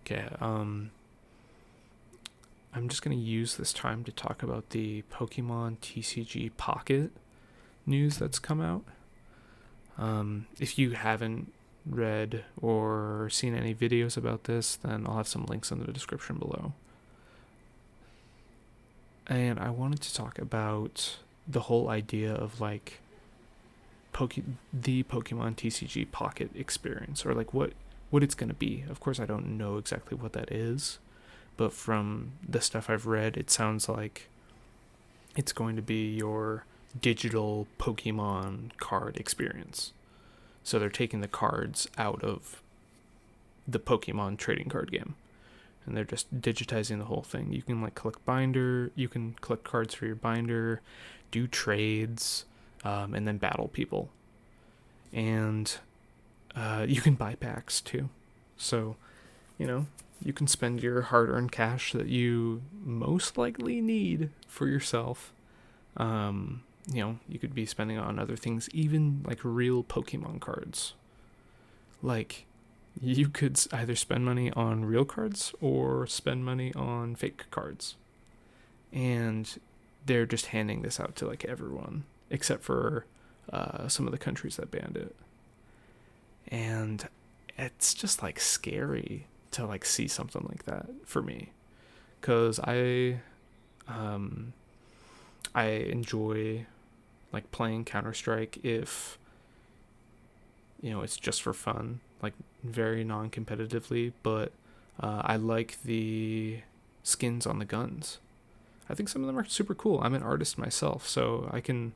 Okay, I'm just going to use this time to talk about the Pokemon TCG Pocket news that's come out. If you haven't read or seen any videos about this, then I'll have some links in the description below. And I wanted to talk about the whole idea of like the Pokemon TCG Pocket experience, or like what it's going to be. Of course, I don't know exactly what that is, but from the stuff I've read, it sounds like it's going to be your digital Pokemon card experience. So they're taking the cards out of the Pokemon trading card game, and they're just digitizing the whole thing. You can like collect cards for your binder, do trades, and then battle people. And you can buy packs too. So, you can spend your hard-earned cash that you most likely need for yourself. You could be spending on other things, even like real Pokemon cards. Like, you could either spend money on real cards or spend money on fake cards. And they're just handing this out to like everyone, except for some of the countries that banned it. And it's just like scary to like see something like that for me, because I enjoy like playing Counter-Strike if it's just for fun, like very non-competitively, but I like the skins on the guns. I think some of them are super cool. I'm an artist myself, so I can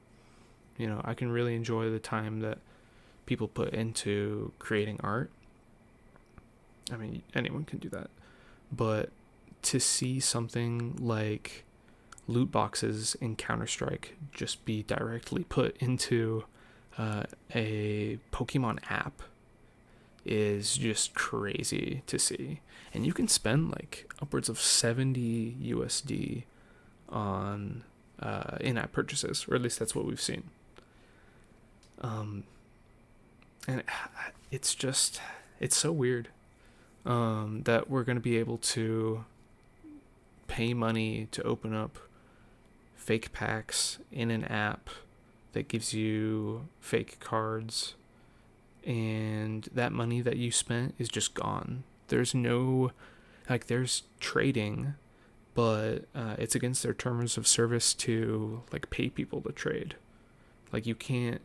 really enjoy the time that people put into creating art. I mean, anyone can do that. But to see something like loot boxes in Counter-Strike just be directly put into a Pokemon app is just crazy to see. And you can spend like upwards of 70 USD on in-app purchases, or at least that's what we've seen. And it's so weird that we're going to be able to pay money to open up fake packs in an app that gives you fake cards, and that money that you spent is just gone. There's no, there's trading, but it's against their terms of service to like pay people to trade. Like, you can't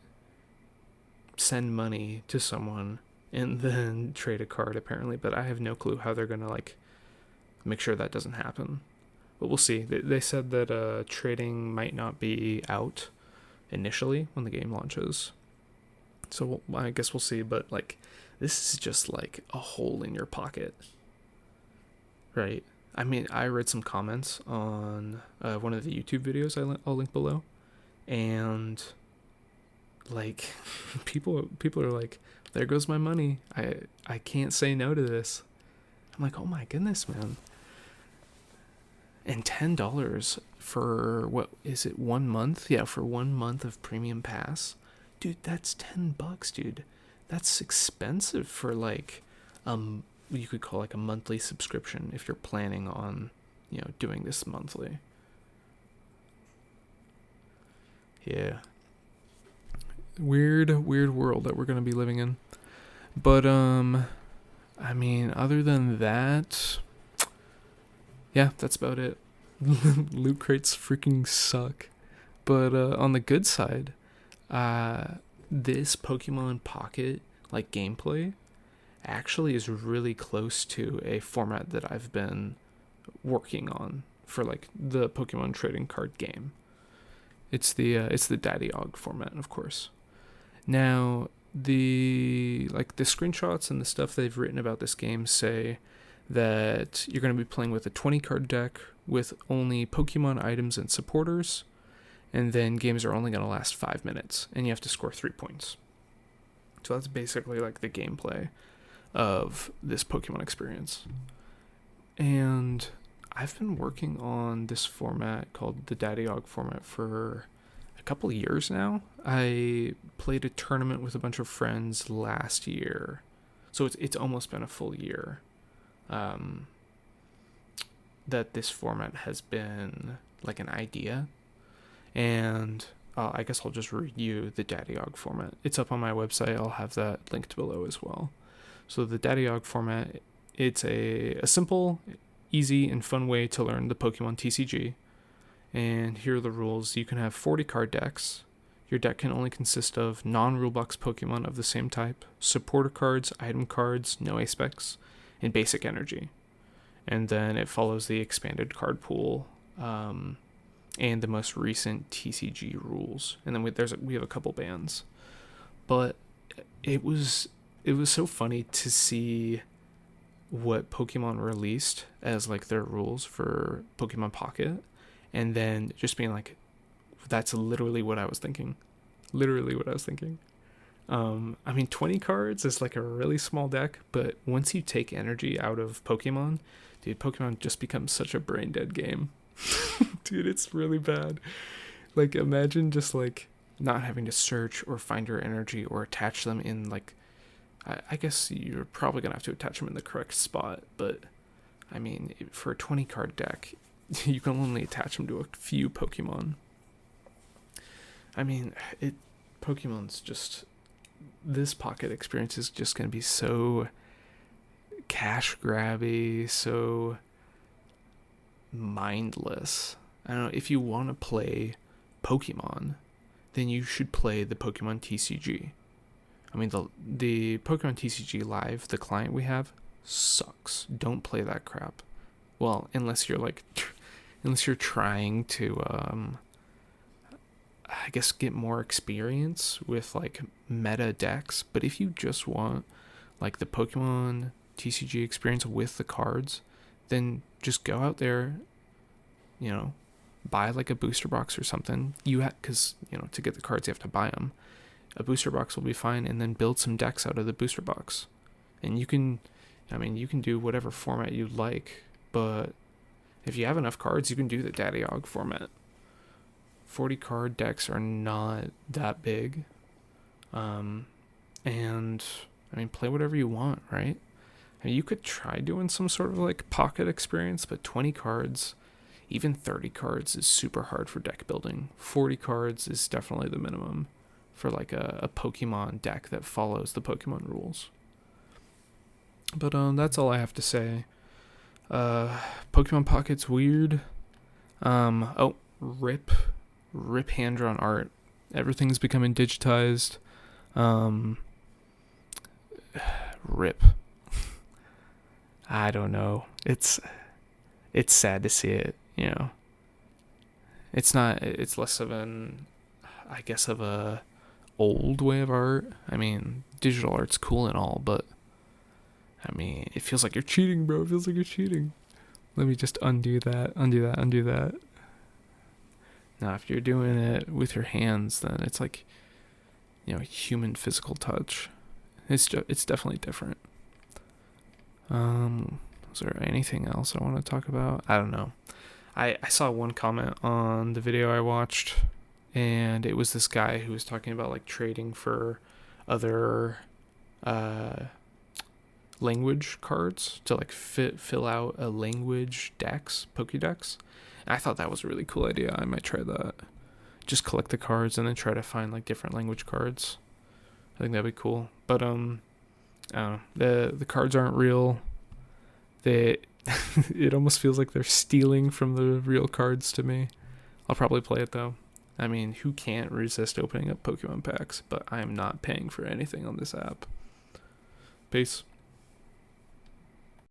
send money to someone and then trade a card, apparently, but I have no clue how they're gonna like make sure that doesn't happen. But we'll see. They said that trading might not be out initially when the game launches, so I guess we'll see. But like, this is just like a hole in your pocket, right? I mean, I read some comments on one of the YouTube videos I'll link below, and like people are like, there goes my money. I can't say no to this. I'm like, oh my goodness, man. And $10 for what is it, 1 month? Yeah, for 1 month of premium pass. Dude, that's $10, dude. That's expensive for like you could call like a monthly subscription if you're planning on, doing this monthly. Yeah. Weird world that we're going to be living in. But I mean, other than that, yeah, that's about it. Loot crates freaking suck. But on the good side, this Pokemon Pocket like gameplay actually is really close to a format that I've been working on for like the Pokemon trading card game. It's the DaddyAug format, of course. Now, the screenshots and the stuff they've written about this game say that you're going to be playing with a 20 card deck with only Pokemon items and supporters, and then games are only going to last 5 minutes, and you have to score 3 points. So that's basically like the gameplay of this Pokemon experience. And I've been working on this format called the DaddyAug format for a couple of years now. I played a tournament with a bunch of friends last year, so it's almost been a full year that this format has been like an idea, and I guess I'll just read you the DaddyAug format. It's up on my website. I'll have that linked below as well. So the DaddyAug format, it's a simple, easy, and fun way to learn the Pokemon TCG. And here are the rules. You can have 40 card decks. Your deck can only consist of non-rulebox Pokemon of the same type, supporter cards, item cards, no aspects, and basic energy. And then it follows the expanded card pool and the most recent TCG rules. And then we have a couple bans. But it was so funny to see what Pokemon released as like their rules for Pokemon Pocket, and then just being like, that's literally what I was thinking. I mean, 20 cards is like a really small deck, but once you take energy out of Pokemon, dude, Pokemon just becomes such a brain dead game. Dude, it's really bad. Like, imagine just like not having to search or find your energy or attach them in like, I guess you're probably gonna have to attach them in the correct spot, but I mean, for a 20 card deck, you can only attach them to a few Pokemon. I mean, Pokemon's just, this Pocket experience is just gonna be so cash grabby, so mindless. I don't know, if you want to play Pokemon, then you should play the Pokemon TCG. I mean, the Pokemon TCG Live, the client we have, sucks. Don't play that crap. Well, unless you're trying to, I guess, get more experience with like meta decks. But if you just want like the Pokemon TCG experience with the cards, then just go out there, buy like a booster box or something. Because to get the cards you have to buy them. A booster box will be fine, and then build some decks out of the booster box. And you can do whatever format you like, but if you have enough cards, you can do the DaddyAug format. 40 card decks are not that big. And I mean, play whatever you want, right? I mean, you could try doing some sort of like Pocket experience, but 20 cards, even 30 cards is super hard for deck building. 40 cards is definitely the minimum for like a Pokemon deck that follows the Pokemon rules. But that's all I have to say. Pokemon Pocket's weird. Rip hand-drawn art. Everything's becoming digitized. Rip. I don't know. It's sad to see it, It's less of a old way of art. I mean, digital art's cool and all, but I mean, it feels like you're cheating, bro. It feels like you're cheating. Let me just undo that. Now, if you're doing it with your hands, then it's like, human physical touch. It's definitely different. Is there anything else I want to talk about? I don't know. I saw one comment on the video I watched, and it was this guy who was talking about like trading for other language cards to like fill out a language Pokédex. And I thought that was a really cool idea. I might try that. Just collect the cards and then try to find like different language cards. I think that'd be cool. But I don't know. The cards aren't real. It almost feels like they're stealing from the real cards to me. I'll probably play it though. I mean, who can't resist opening up Pokemon packs? But I am not paying for anything on this app. Peace.